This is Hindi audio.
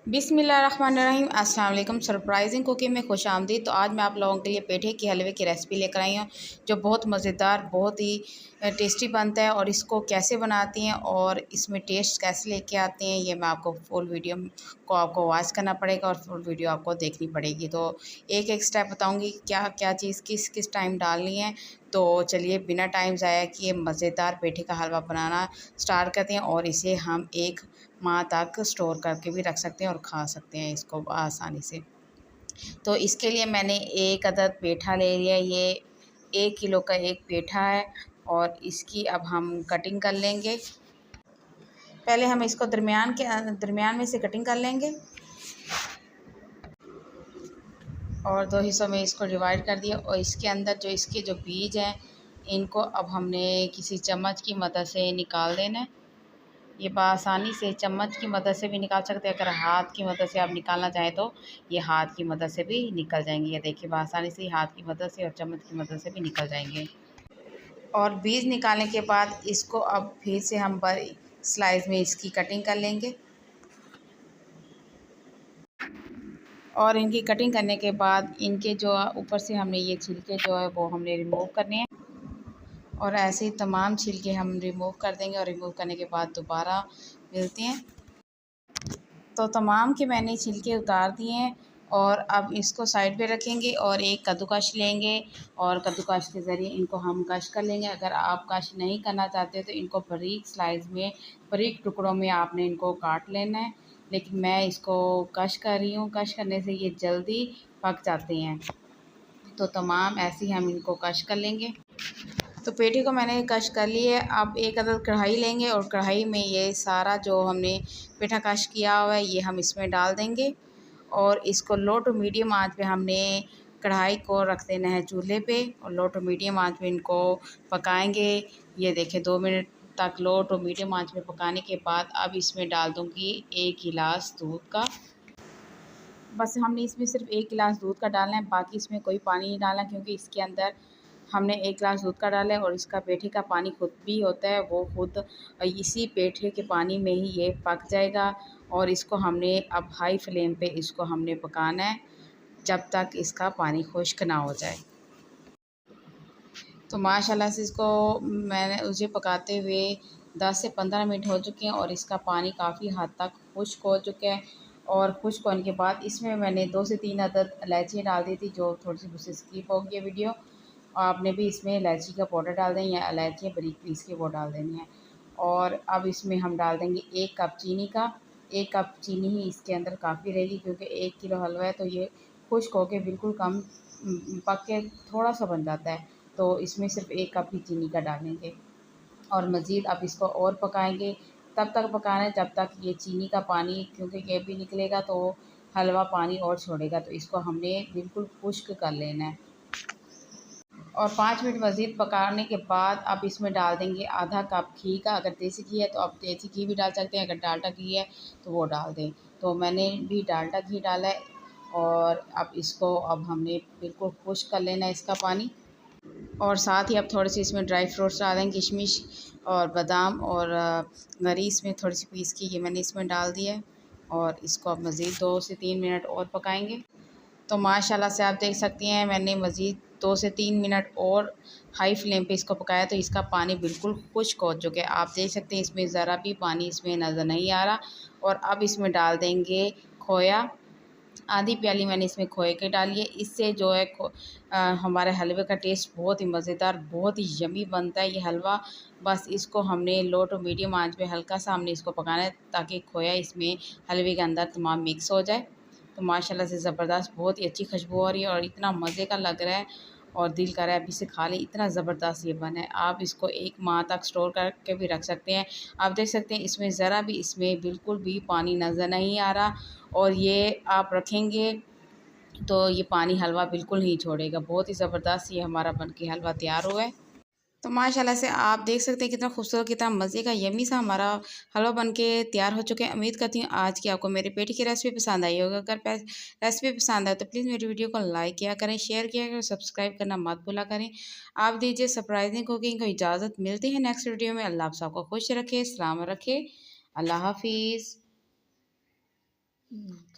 बिस्मिल्लाहिर्रहमानिर्रहीम। अस्सलाम वालेकुम। सरप्राइजिंग कुकिंग में खुश आमदीद। तो आज मैं आप लोगों के लिए पेठे के हलवे की रेसिपी लेकर आई हूँ, जो बहुत मज़ेदार, बहुत ही टेस्टी बनता है। और इसको कैसे बनाती हैं और इसमें टेस्ट कैसे लेके आते हैं, ये मैं आपको फुल वीडियो को आपको वॉच करना पड़ेगा और फुल वीडियो आपको देखनी पड़ेगी। तो एक एक स्टेप बताऊँगी क्या क्या चीज़ किस किस टाइम डालनी है। तो चलिए बिना टाइम ज़ाया किए मज़ेदार पेठे का हलवा बनाना स्टार्ट करते हैं। और इसे हम 1 माह तक स्टोर करके भी रख सकते हैं और खा सकते हैं इसको आसानी से। तो इसके लिए मैंने 1 अदद पेठा ले लिया। ये 1 किलो का एक पेठा है और इसकी अब हम कटिंग कर लेंगे। पहले हम इसको दरमियान में से कटिंग कर लेंगे और 2 हिस्सों में इसको डिवाइड कर दिया। और इसके अंदर जो इसके जो बीज हैं, इनको अब हमने किसी चम्मच की मदद से निकाल देना है। ये बआसानी से चम्मच की मदद से भी निकाल सकते हैं। अगर हाथ की मदद से आप निकालना चाहें तो ये हाथ की मदद से भी निकल जाएंगे। ये देखिए बआसानी से हाथ की मदद से और चम्मच की मदद से भी निकल जाएंगे। और बीज निकालने के बाद इसको अब फिर से हम बड़ी स्लाइस में इसकी कटिंग कर लेंगे। और इनकी कटिंग करने के बाद इनके जो ऊपर से हमने ये छिलके जो है वो हमने रिमूव करने हैं। और ऐसे ही तमाम छिलके हम रिमूव कर देंगे। और रिमूव करने के बाद दोबारा मिलते हैं। तो तमाम के मैंने छिलके उतार दिए हैं और अब इसको साइड पे रखेंगे और एक कद्दूकश लेंगे और कद्दूकश के ज़रिए इनको हम कश कर लेंगे। अगर आप कश नहीं करना चाहते तो इनको बारीक स्लाइस में, बारीक टुकड़ों में आपने इनको काट लेना है। लेकिन मैं इसको कश कर रही हूँ। कश करने से ये जल्दी पक जाते हैं। तो तमाम ऐसे ही हम इनको कश कर लेंगे। तो पेठे को मैंने कश कर लिए। अब एक अदद कढ़ाई लेंगे और कढ़ाई में ये सारा जो हमने पेठा कश किया हुआ है ये हम इसमें डाल देंगे। और इसको लो टू मीडियम आंच पे हमने कढ़ाई को रख देना है चूल्हे पे। और लो टू मीडियम आंच पे इनको पकाएंगे। ये देखें 2 मिनट तक लो टू मीडियम आंच पे पकाने के बाद अब इसमें डाल दूँगी 1 गिलास दूध का। बस हमने इसमें सिर्फ 1 गिलास दूध का डालना है, बाकी इसमें कोई पानी नहीं डालना, क्योंकि इसके अंदर हमने 1 गिलास दूध का डाला है और इसका पेठे का पानी खुद भी होता है, वो खुद इसी पेठे के पानी में ही ये पक जाएगा। और इसको हमने अब हाई फ्लेम पे इसको हमने पकाना है जब तक इसका पानी खुश्क ना हो जाए। तो माशाल्लाह से इसको मैंने उसे पकाते हुए 10 से 15 मिनट हो चुके हैं और इसका पानी काफ़ी हद तक खुश्क हो चुका है। और खुश्क होने के बाद इसमें मैंने 2 से 3 अदद इलायचियाँ डाल दी थी, जो थोड़ी-सी मुझसे स्किप हो गई है वीडियो। आपने भी इसमें इलायची का पाउडर डाल दें या इलायचियाँ बारीक पीस के वो डाल देनी है। और अब इसमें हम डाल देंगे 1 कप चीनी का। 1 कप चीनी ही इसके अंदर काफ़ी रहेगी, क्योंकि 1 किलो हलवा है तो ये खुश्क होके बिल्कुल कम पक के थोड़ा-सा बन जाता है। तो इसमें सिर्फ 1 कप ही चीनी का डालेंगे। और मज़ीद अब इसको और पकाएँगे। तब तक पकाना है जब तक ये चीनी का पानी, क्योंकि ये भी निकलेगा तो हलवा पानी और छोड़ेगा, तो इसको हमने बिल्कुल खुश्क कर लेना है। और 5 मिनट मज़ीद पकाने के बाद अब इसमें डाल देंगे आधा कप घी का। अगर देसी घी है तो आप देसी घी भी डाल सकते हैं, अगर डालडा घी है तो वो डाल दें। तो मैंने भी डालडा घी डाला है। और अब इसको अब हमने बिल्कुल खुश्क कर लेना है इसका पानी। और साथ ही अब थोड़े-से इसमें ड्राई फ्रूट्स डाल देंगे, किशमिश और बादाम और गरी इसमें थोड़ी-सी पीस की ये मैंने इसमें डाल दिया है। और इसको अब मज़ीद 2 से 3 मिनट और पकाएँगे। तो माशाल्लाह से आप देख सकती हैं मैंने मज़ीद 2 से 3 मिनट और हाई फ्लेम पे इसको पकाया, तो इसका पानी बिल्कुल खुश्क हो चुका है। आप देख सकते हैं इसमें ज़रा भी पानी इसमें नज़र नहीं आ रहा। और अब इसमें डाल देंगे खोया। आधी प्याली मैंने इसमें खोए की डाली है। इससे जो है हमारे हलवे का टेस्ट बहुत ही मज़ेदार, बहुत ही यम्मी बनता है ये हलवा। बस इसको हमने लो टू मीडियम आंच पे हल्का सा हमने इसको पकाना है, ताकि खोया इसमें हलवे के अंदर तमाम मिक्स हो जाए। तो माशाल्लाह से ज़बरदस्त बहुत ही अच्छी खुशबू आ रही है और इतना मज़े का लग रहा है और दिल कर रहा है अभी से खा लें, इतना ज़बरदस्त ये बना है। आप इसको 1 माह तक स्टोर करके भी रख सकते हैं। आप देख सकते हैं इसमें ज़रा भी इसमें बिल्कुल भी पानी नज़र नहीं आ रहा। और ये आप रखेंगे तो ये पानी हलवा बिल्कुल नहीं छोड़ेगा। बहुत ही ज़बरदस्त ये हमारा बन के हलवा तैयार हुआ है। तो माशाल्लाह से आप देख सकते हैं कितना खूबसूरत, कितना मज़े का यम्मी सा हमारा हलवा बन के तैयार हो चुके हैं। उम्मीद करती हूँ आज की आपको मेरे पेठे की रेसिपी पसंद आई होगी। अगर रेसिपी पसंद आए तो प्लीज़ मेरी वीडियो को लाइक किया करें, शेयर किया करें, सब्सक्राइब करना मत भूला करें। आप दीजिए सरप्राइजिंग कुकिंग को इजाज़त। मिलती है नेक्स्ट वीडियो में। अल्लाह आप सबको खुश रखे, सलामत रखे। अल्लाह हाफिज़। हम्म।